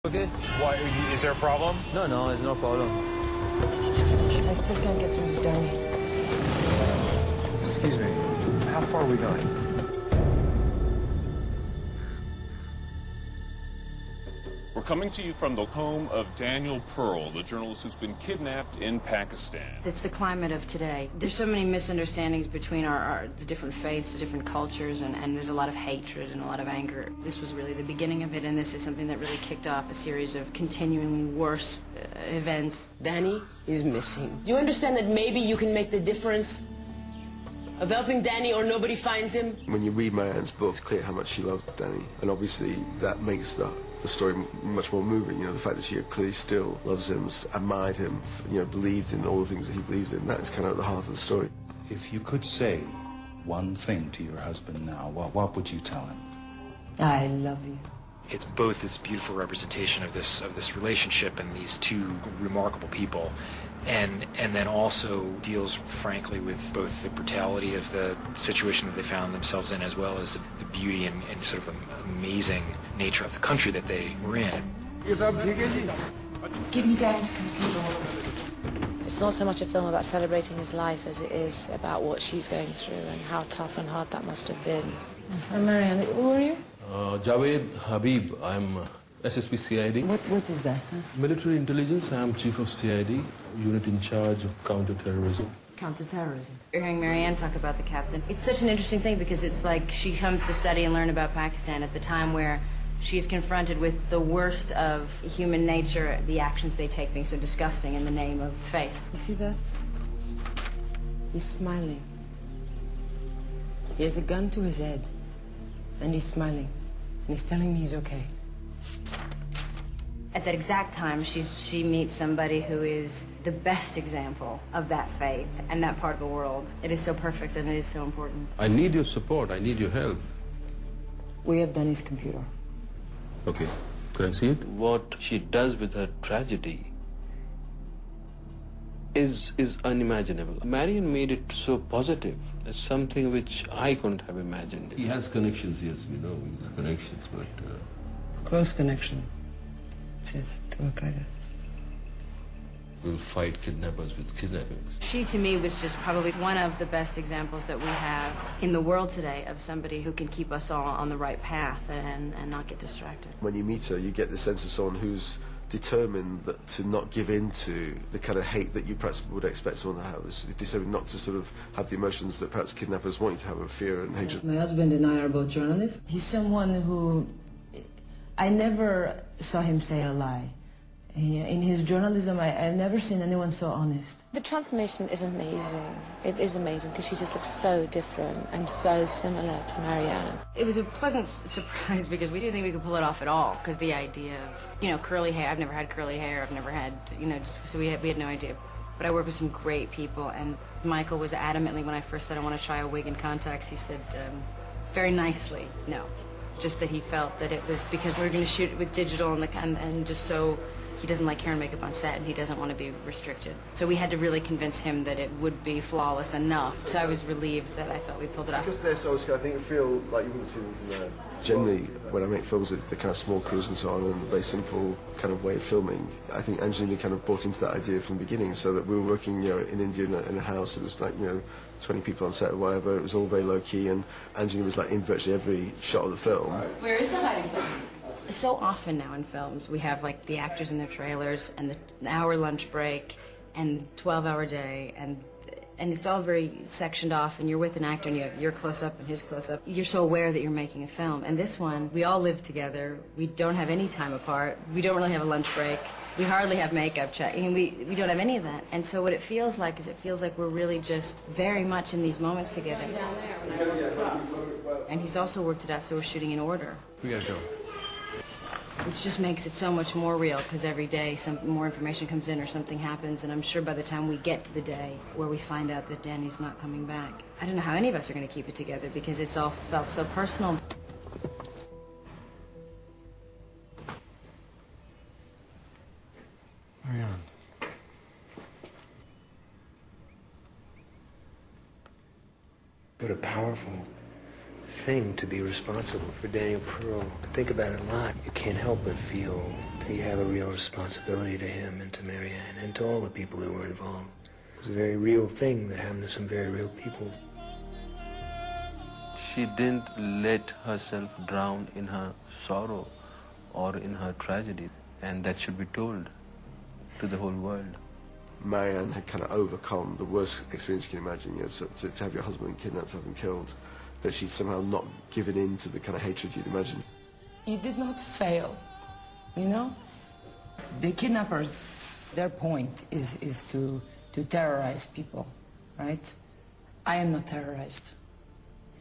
Okay? Why? Is there a problem? No, it's no problem. I still can't get through to Danny. Excuse me. How far are we going? We're coming to you from the home of Daniel Pearl, the journalist who's been kidnapped in Pakistan. It's the climate of today. There's so many misunderstandings between the different faiths, the different cultures, and there's a lot of hatred and a lot of anger. This was really the beginning of it, and this is something that really kicked off a series of continually worse events. Danny is missing. Do you understand that maybe you can make the difference of helping Danny or nobody finds him? When you read Marianne's book, it's clear how much she loved Danny, and obviously that makes the story much more moving. You know, the fact that she clearly still loves him, admired him, believed in all the things that he believed in. That is kind of at the heart of the story. If you could say one thing to your husband now, what would you tell him? I love you. It's both this beautiful representation of this relationship and these two remarkable people, and then also deals frankly with both the brutality of the situation that they found themselves in, as well as the beauty and sort of amazing nature of the country that they were in. Give me Danny's computer. It's not so much a film about celebrating his life as it is about what she's going through and how tough and hard that must have been. Marianne, who are you? Javed Habib. I'm SSP CID. What is that? Military intelligence. I'm chief of CID, unit in charge of counterterrorism. Counterterrorism. You're hearing Marianne talk about the captain. It's such an interesting thing because it's like she comes to study and learn about Pakistan at the time where she's confronted with the worst of human nature, the actions they take being so disgusting in the name of faith. You see that? He's smiling. He has a gun to his head, and he's smiling, and he's telling me he's okay. At that exact time, she meets somebody who is the best example of that faith and that part of the world. It is so perfect and it is so important. I need your support. I need your help. We have Danny's computer. Okay. Can I see it? What she does with her tragedy is unimaginable. Marion made it so positive. It's something which I couldn't have imagined. He has connections, yes, we know he has connections, but... Close connection, it says, to Al-Qaeda. We'll fight kidnappers with kidnappings. She, to me, was just probably one of the best examples that we have in the world today of somebody who can keep us all on the right path and not get distracted. When you meet her, you get the sense of someone who's determined to not give in to the kind of hate that you perhaps would expect someone to have. It's determined not to sort of have the emotions that perhaps kidnappers want you to have, of fear and hatred. My husband and I are both journalists. He's someone who... I never saw him say a lie. In his journalism, I've never seen anyone so honest. The transformation is amazing. It is amazing because she just looks so different and so similar to Marianne. It was a pleasant surprise because we didn't think we could pull it off at all because the idea of, curly hair, I've never had curly hair, I've never had, so we had no idea. But I work with some great people, and Michael was adamantly, when I first said I want to try a wig and contacts, he said very nicely, no. Just that he felt that it was because we were going to shoot it with digital and just so he doesn't like hair and makeup on set and he doesn't want to be restricted. So we had to really convince him that it would be flawless enough. So I was relieved that I felt we pulled it off. Because they're so I think you feel like you wouldn't see them from there. Generally, when I make films, it's the kind of small crews and so on, and a very simple kind of way of filming. I think Angelina kind of bought into that idea from the beginning, so that we were working, in India in a house. It was like, 20 people on set or whatever. It was all very low key, and Angelina was like in virtually every shot of the film. Where is the hiding place? So often now in films, we have like the actors in their trailers and the hour lunch break and 12-hour day and it's all very sectioned off, and you're with an actor and you have your close-up and his close-up. You're so aware that you're making a film. And this one, we all live together. We don't have any time apart. We don't really have a lunch break. We hardly have makeup check. I mean, we don't have any of that. And so what it feels like is it feels like we're really just very much in these moments together. Down there when I walk across. And he's also worked it out so we're shooting in order. We gotta go. Which just makes it so much more real, because every day some more information comes in or something happens, and I'm sure by the time we get to the day where we find out that Danny's not coming back, I don't know how any of us are going to keep it together because it's all felt so personal. Marianne. What a powerful thing to be responsible for Daniel Pearl. I think about it a lot. You can't help but feel he have a real responsibility to him and to Marianne and to all the people who were involved. It was a very real thing that happened to some very real people. She didn't let herself drown in her sorrow or in her tragedy, and that should be told to the whole world. Marianne had kind of overcome the worst experience you can imagine, you know, to have your husband kidnapped, to have him killed, that she'd somehow not given in to the kind of hatred you'd imagine. He did not fail, you know? The kidnappers, their point is to terrorize people, right? I am not terrorized,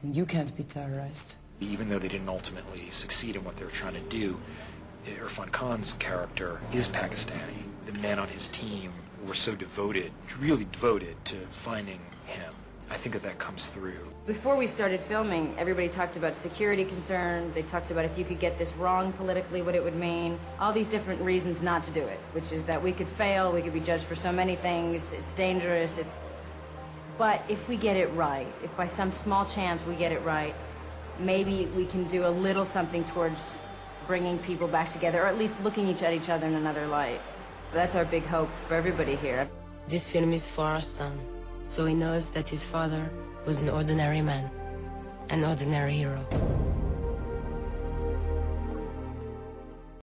and you can't be terrorized. Even though they didn't ultimately succeed in what they were trying to do, Irfan Khan's character is Pakistani. The men on his team were so devoted, really devoted to finding him. I think that comes through. Before we started filming, everybody talked about security concern. They talked about if you could get this wrong politically, what it would mean. All these different reasons not to do it, which is that we could fail, we could be judged for so many things, it's dangerous, But if we get it right, if by some small chance we get it right, maybe we can do a little something towards bringing people back together, or at least looking at each other in another light. That's our big hope for everybody here. This film is for our son, so he knows that his father was an ordinary man, an ordinary hero.